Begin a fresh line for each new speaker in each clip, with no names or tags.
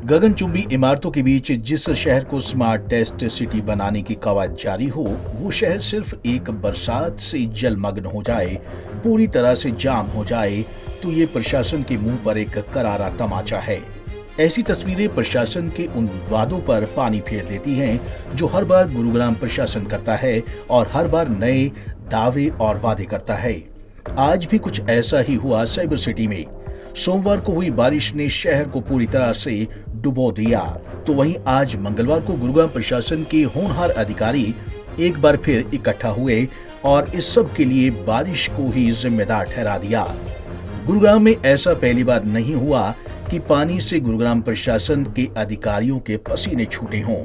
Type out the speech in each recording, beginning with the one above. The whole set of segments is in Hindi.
गगनचुंबी इमारतों के बीच जिस शहर को स्मार्ट टेस्ट सिटी बनाने की कवायद जारी हो, वो शहर सिर्फ एक बरसात से जलमग्न हो जाए, पूरी तरह से जाम हो जाए, तो ये प्रशासन के मुंह पर एक करारा तमाचा है। ऐसी तस्वीरें प्रशासन के उन वादों पर पानी फेर देती हैं जो हर बार गुरुग्राम प्रशासन करता है और हर बार नए दावे और वादे करता है। आज भी कुछ ऐसा ही हुआ साइबर सिटी में। सोमवार को हुई बारिश ने शहर को पूरी तरह से डुबो दिया, तो वहीं आज मंगलवार को गुरुग्राम प्रशासन के होनहार अधिकारी एक बार फिर इकट्ठा हुए और इस सब के लिए बारिश को ही जिम्मेदार ठहरा दिया। गुरुग्राम में ऐसा पहली बार नहीं हुआ कि पानी से गुरुग्राम प्रशासन के अधिकारियों के पसीने छूटे हों।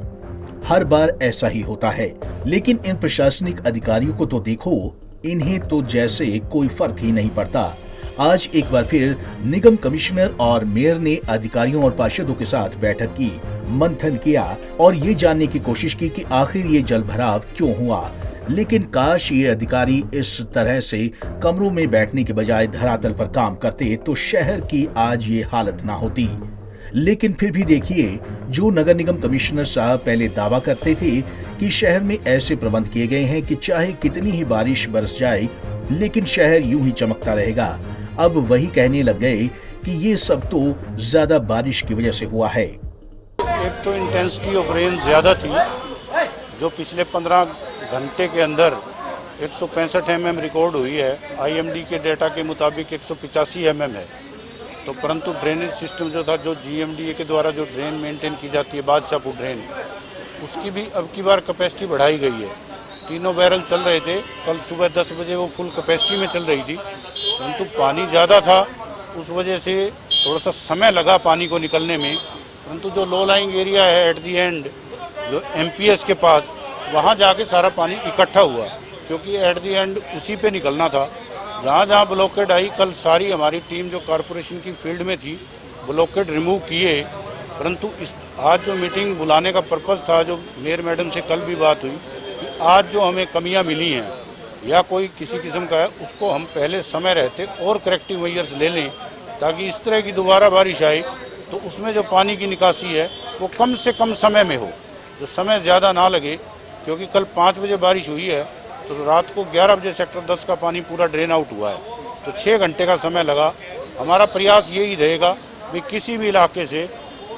हर बार ऐसा ही होता है, लेकिन इन प्रशासनिक अधिकारियों को तो देखो, इन्हें तो जैसे कोई फर्क ही नहीं पड़ता। आज एक बार फिर निगम कमिश्नर और मेयर ने अधिकारियों और पार्षदों के साथ बैठक की, मंथन किया और ये जानने की कोशिश की कि आखिर ये जलभराव क्यों हुआ। लेकिन काश ये अधिकारी इस तरह से कमरों में बैठने के बजाय धरातल पर काम करते तो शहर की आज ये हालत ना होती। लेकिन फिर भी देखिए, जो नगर निगम कमिश्नर साहब पहले दावा करते थे कि शहर में ऐसे प्रबंध किए गए हैं कि चाहे कितनी ही बारिश बरस जाए लेकिन शहर यूं ही चमकता रहेगा, अब वही कहने लग गए कि ये सब तो ज्यादा बारिश की वजह से हुआ है।
एक तो इंटेंसिटी ऑफ रेन ज़्यादा थी, जो पिछले 15 घंटे के अंदर 165 mm रिकॉर्ड हुई है। IMD के डेटा के मुताबिक 185 mm है। तो परंतु ड्रेनेज सिस्टम जो था, जो GMDA के द्वारा जो ड्रेन मेंटेन की जाती है, बादशाहपुर ड्रेन, उसकी भी अब की बार कैपेसिटी बढ़ाई गई है। तीनों बैरल चल रहे थे, कल सुबह 10 बजे वो फुल कैपेसिटी में चल रही थी, परंतु पानी ज़्यादा था, उस वजह से थोड़ा सा समय लगा पानी को निकलने में। परंतु जो लो लाइंग एरिया है एट दी एंड, जो MPS के पास, वहाँ जाके सारा पानी इकट्ठा हुआ, क्योंकि एट दी एंड उसी पे निकलना था। जहाँ जहाँ ब्लॉकेड आई, कल सारी हमारी टीम जो कॉरपोरेशन की फील्ड में थी, ब्लॉकेड रिमूव किए। परंतु आज जो मीटिंग बुलाने का पर्पज़ था, जो मेयर मैडम से कल भी बात हुई, आज जो हमें कमियां मिली हैं या कोई किसी किस्म का है, उसको हम पहले समय रहते और करेक्टिव मेजर्स ले लें, ताकि इस तरह की दोबारा बारिश आए तो उसमें जो पानी की निकासी है वो कम से कम समय में हो, जो समय ज़्यादा ना लगे। क्योंकि कल 5 बजे बारिश हुई है तो रात को 11 बजे सेक्टर 10 का पानी पूरा ड्रेन आउट हुआ है, तो 6 घंटे का समय लगा। हमारा प्रयास यही रहेगा कि किसी भी इलाके से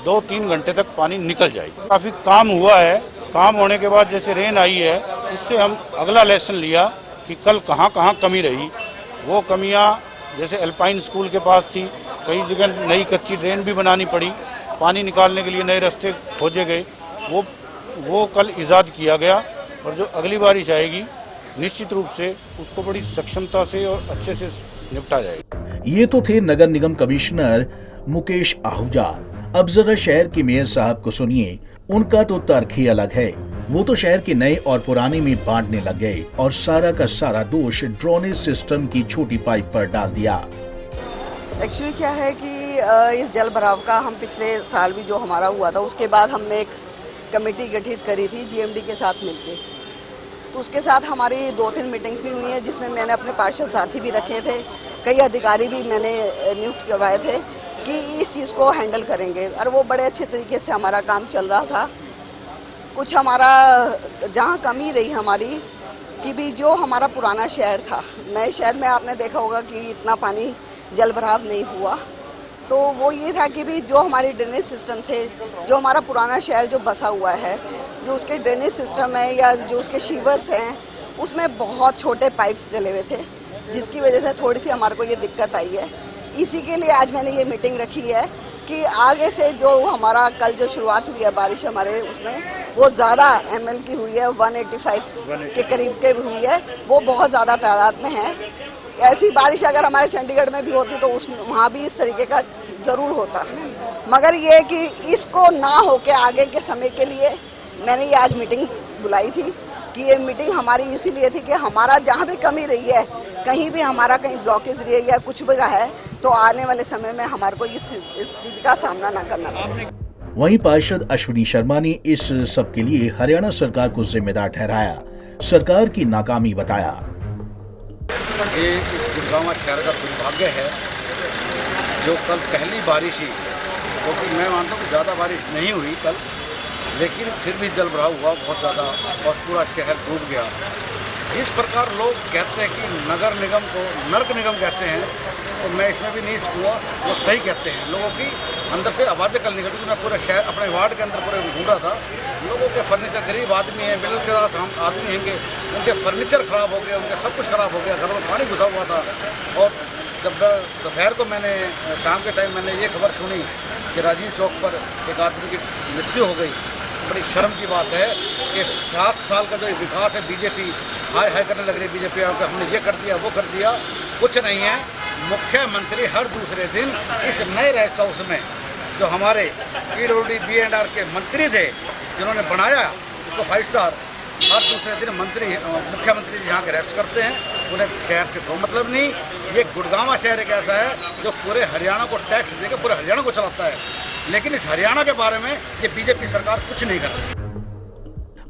2-3 घंटे तक पानी निकल जाए। काफ़ी काम हुआ है। काम होने के बाद जैसे रेन आई है, उससे हम अगला लेसन लिया कि कल कहाँ कहाँ कमी रही। वो कमियाँ जैसे एल्पाइन स्कूल के पास थी, कई जगह नई कच्ची ड्रेन भी बनानी पड़ी, पानी निकालने के लिए नए रास्ते खोजे गए, वो कल ईजाद किया गया। और जो अगली बारिश आएगी, निश्चित रूप से उसको बड़ी सक्षमता से और अच्छे से निपटा जाएगा।
ये तो थे नगर निगम कमिश्नर मुकेश आहूजा। अब जरा शहर के मेयर साहब को सुनिए, उनका तो तर्क ही अलग है। वो तो शहर के नए और पुराने में बांटने लग गए और सारा का सारा दोष ड्रेनेज सिस्टम की छोटी पाइप पर डाल दिया।
एक्चुअली क्या है कि इस जल भराव का हम पिछले साल भी जो हमारा हुआ था, उसके बाद हमने एक कमेटी गठित करी थी GMD के साथ मिलके। तो उसके साथ हमारी 2-3 मीटिंग्स भी हुई हैं, जिसमें मैंने अपने पार्षद साथी भी रखे थे, कई अधिकारी भी मैंने नियुक्त करवाए थे कि इस चीज़ को हैंडल करेंगे, और वो बड़े अच्छे तरीके से हमारा काम चल रहा था। कुछ हमारा जहाँ कमी रही हमारी कि भी जो हमारा पुराना शहर था, नए शहर में आपने देखा होगा कि इतना पानी जल भराव नहीं हुआ। तो वो ये था कि भी जो हमारी ड्रेनेज सिस्टम थे, जो हमारा पुराना शहर जो बसा हुआ है, जो उसके ड्रेनेज सिस्टम है या जो उसके शीवर्स हैं, उसमें बहुत छोटे पाइप्स डले हुए थे, जिसकी वजह से थोड़ी सी हमारे को ये दिक्कत आई है। इसी के लिए आज मैंने ये मीटिंग रखी है कि आगे से जो हमारा कल जो शुरुआत हुई है बारिश हमारे, उसमें वो ज़्यादा ML की हुई है, 185 के करीब के भी हुई है, वो बहुत ज़्यादा तादाद में है। ऐसी बारिश अगर हमारे चंडीगढ़ में भी होती तो वहाँ भी इस तरीके का ज़रूर होता, मगर ये कि इसको ना हो के आगे के समय के लिए मैंने ये आज मीटिंग बुलाई थी कि ये मीटिंग हमारी इसीलिए थी कि हमारा जहाँ भी कमी रही है, कहीं भी हमारा कहीं ब्लॉकेज रही है या कुछ भी रहा है, तो आने वाले समय में हमारे को इस स्थिति का सामना ना करना पड़े।
वहीं पार्षद अश्विनी शर्मा ने इस सब के लिए हरियाणा सरकार को जिम्मेदार ठहराया, सरकार की नाकामी बताया।
ये इस गुड़गांव शहर का दुर्भाग्य है जो कल पहली बारिश ही क्योंकि मैं मानता हूँ कि ज़्यादा बारिश नहीं हुई कल, लेकिन फिर भी जल भराव हुआ बहुत ज़्यादा और पूरा शहर डूब गया। जिस प्रकार लोग कहते हैं कि नगर निगम को नर्क निगम कहते हैं, तो मैं इसमें भी नहीं चुकूँगा, वो सही कहते हैं। लोगों की अंदर से आवाज़ें कल निकलती थी। मैं पूरे शहर अपने वार्ड के अंदर पूरे घूम रहा था। लोगों के फर्नीचर, गरीब आदमी हैं, मिडिल क्लास आदमी हैंगे, उनके फर्नीचर ख़राब हो गए, उनके सब कुछ ख़राब हो गया, घरों में पानी घुसा हुआ था। और जब दोपहर को मैंने शाम के टाइम मैंने ये खबर सुनी कि राजीव चौक पर एक आदमी की मृत्यु हो गई। बड़ी शर्म की बात है कि 7 साल का जो विकास है, बीजेपी हाय हाय करने लग रही है, बीजेपी हमने ये कर दिया वो कर दिया, कुछ नहीं है। मुख्यमंत्री हर दूसरे दिन इस नए रेस्ट हाउस में जो हमारे PWD B&R के मंत्री थे, जिन्होंने बनाया इसको 5 स्टार, हर दूसरे दिन मुख्यमंत्री यहाँ के रेस्ट करते हैं। उन्हें शहर से कोई मतलब नहीं। ये गुड़गांव शहर एक ऐसा है जो पूरे हरियाणा को टैक्स देकर पूरे हरियाणा को चलाता है, लेकिन इस हरियाणा के बारे में ये बीजेपी सरकार कुछ नहीं कर रही।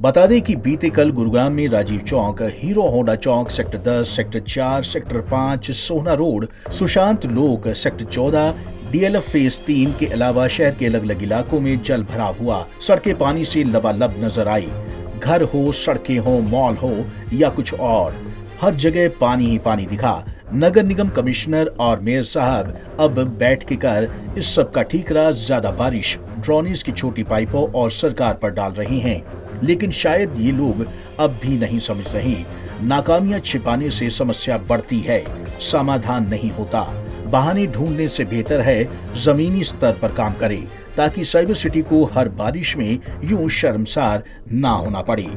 बता दें कि बीते कल गुरुग्राम में राजीव चौक, हीरो होंडा चौक, सेक्टर 10, सेक्टर 4, सेक्टर 5, सोहना रोड, सुशांत लोक, सेक्टर 14, DLF फेज 3 के अलावा शहर के अलग अलग इलाकों में जल भराव हुआ। सड़कें पानी से लबालब नजर आई। घर हो, सड़कें हो, मॉल हो या कुछ और, हर जगह पानी ही पानी दिखा। नगर निगम कमिश्नर और मेयर साहब अब बैठ के कर इस सब का ठीकरा ज्यादा बारिश, ड्रोनेज की छोटी पाइपों और सरकार पर डाल रहे हैं। लेकिन शायद ये लोग अब भी नहीं समझ रहे, नाकामियां छिपाने से समस्या बढ़ती है, समाधान नहीं होता। बहाने ढूंढने से बेहतर है जमीनी स्तर पर काम करे, ताकि साइबर सिटी को हर बारिश में यूं शर्मसार ना होना पड़े।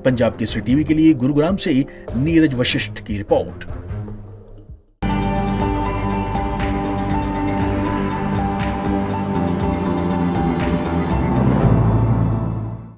पंजाब केसरी टीवी के लिए गुरुग्राम से नीरज वशिष्ठ की रिपोर्ट।